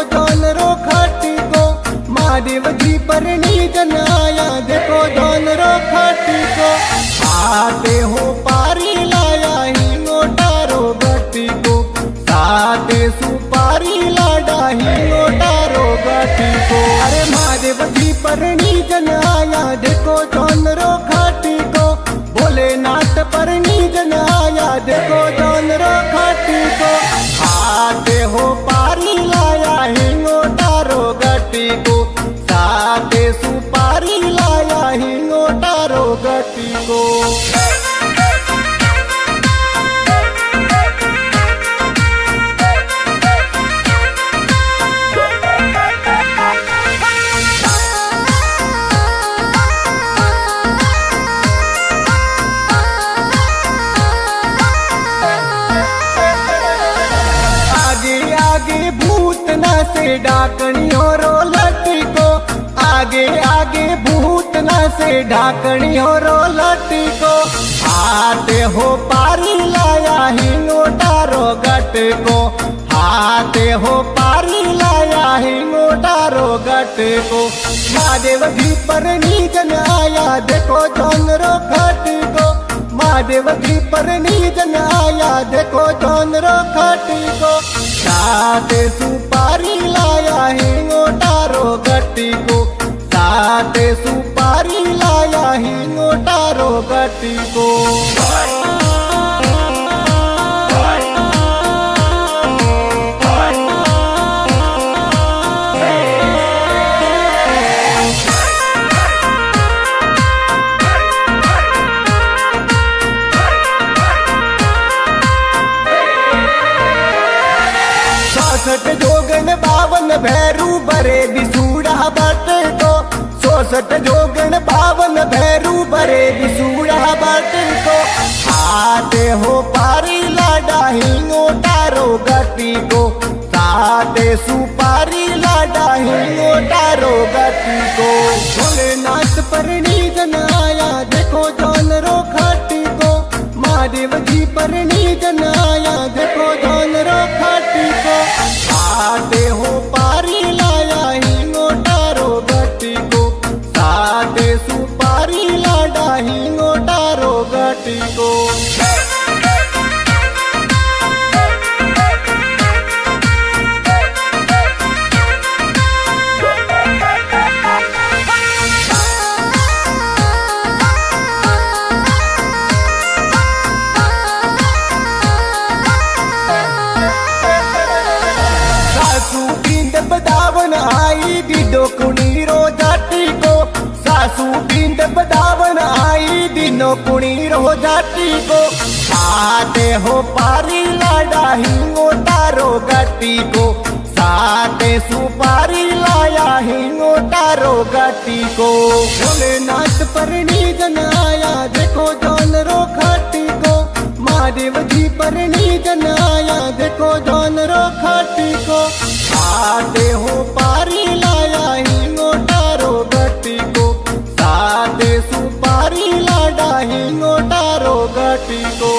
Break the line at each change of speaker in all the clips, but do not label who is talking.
जौन रो खाटी को। महादेव जी परनी जन आया देखो जौन रो खाटी को। आते हो पारी लाया ही नोटारो गटी को। साते सुपारी लाडा ही नोटारो गटी को। अरे महादेव जी परनी जन आया देखो जौन रो खाटी को। भोलेनाथ परनी जन आया देखो जौन रो खाटी को। आते हो पारी लाया ही नोटारो गटी को। साते सुपारी लाया ही नोटारो गटी को। से ढाकनियों रो लटी को। आगे आगे भूत न से ढाकनियों रो लटी को। आते हो पारी लाया ही नोटारो गट को। आते हो पारी लाया ही नोटारो गट को। महादेव जी परनी जन आया देखो जौन रो खटी को। महादेव जी परनी जन आया देखो जौन रो खटी को। साते सुपारी लाया ही नोटारो गटी को। साते सुपारी लाया ही नोटारो गटी को। जोगन बावन भैरू बरे बिसूड़ा बट को। 64 जोगन बावन भैरू बरे बिसूड़ा बट को। आते हो पारी लाडा ही नोटारो गटी को। साते सुपारी लाडा ही नोटारो गटी को। भोलेनाथ परनी जन आया देखो जौन रो खाटी को। महादेव जी परनी जन आया देखो जौन रो खाटी को। आते हो पारी लाया ही नोटारो गटी को। साते सुपारी लाडा ही नोटारो गटी को। बदावन आई दिदो कुणी रो जाटी को। सासू बिंद बदावन आई दिनो कुणी रो जाटी को। आते हो पारी लाडा ही नोटारो गटी को। साते सुपारी लाया ही नोटारो गटी को। भोलेनाथ परनी जन आया देखो जौन रो खाटी को। महादेव जी परनी जन आया देखो जौन रो खाटी को। आते हो पारी लाया ही नोटारो गटी को। साते सुपारी लाडा ही नोटारो गटी को।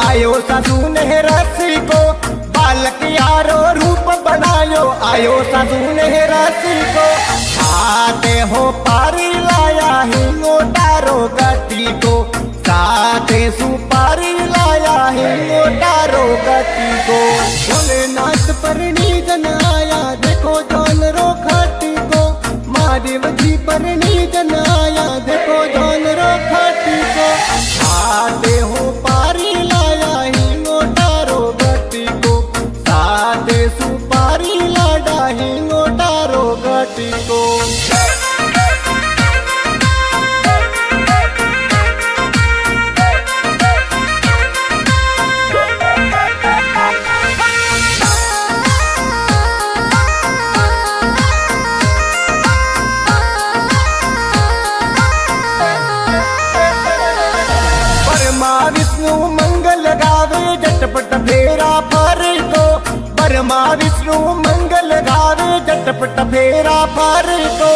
आयो सासू ने रसी को। बालक यारो रूप बनायो आयो सासू ने रसी को। आते हो पारी लाया ही नोटारो गटी को। साते सुपारी लाया ही नोटारो गटी को। भोलेनाथ परनी जन आया देखो जौन रो खाटी को। महादेव जी परनी जन आया देखो जौन रो खाटी को। आते हो पारी लाया ही नोटारो गटी को। साते सुपारी लाडा ही नोटारो गटी को। फेरा फारे को, ब्रह्मा विष्णु मंगल गावे झटपट फेरा फारे को।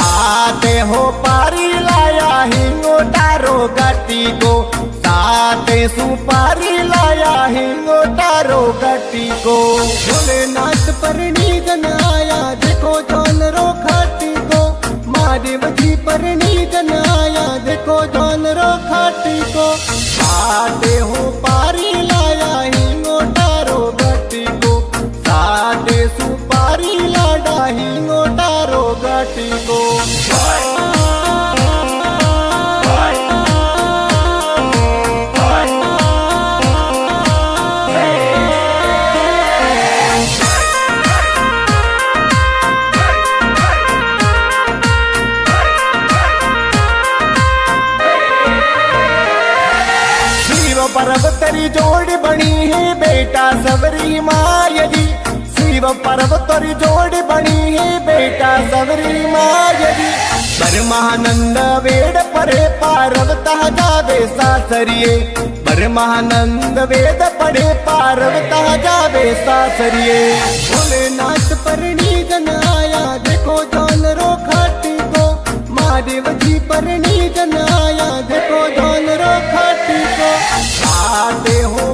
आते हो पारी लाया हिंगो तारो गट्टी को, साते सुपारी लाया हिंगो तारो गट्टी को। भोलेनाथ परनी जन आया देखो जानरो खाटी को, महादेव जी परनी जन आया देखो जानरो खाटी को। साते हो पारी लाया हिंगो तारो गट्टी को, साते सुपारी लाडा हिंगो तारो गट्टी को। पर्वतरी जोड़ बनी है बेटा सबरी मायरी, शिव पर्वतरी जोड़ बनी है बेटा सबरी मायरी। ब्रह्मानंद वेद पढ़े पार्वता जावे सासरिये, ब्रह्मानंद वेद पढ़े पार्वता जावे सासरिये। भोलेनाथ परनी जन आया देखो जानरो खाटी को, महादेव जी परनी जन आया देखो जानरो खाटी को। आते हो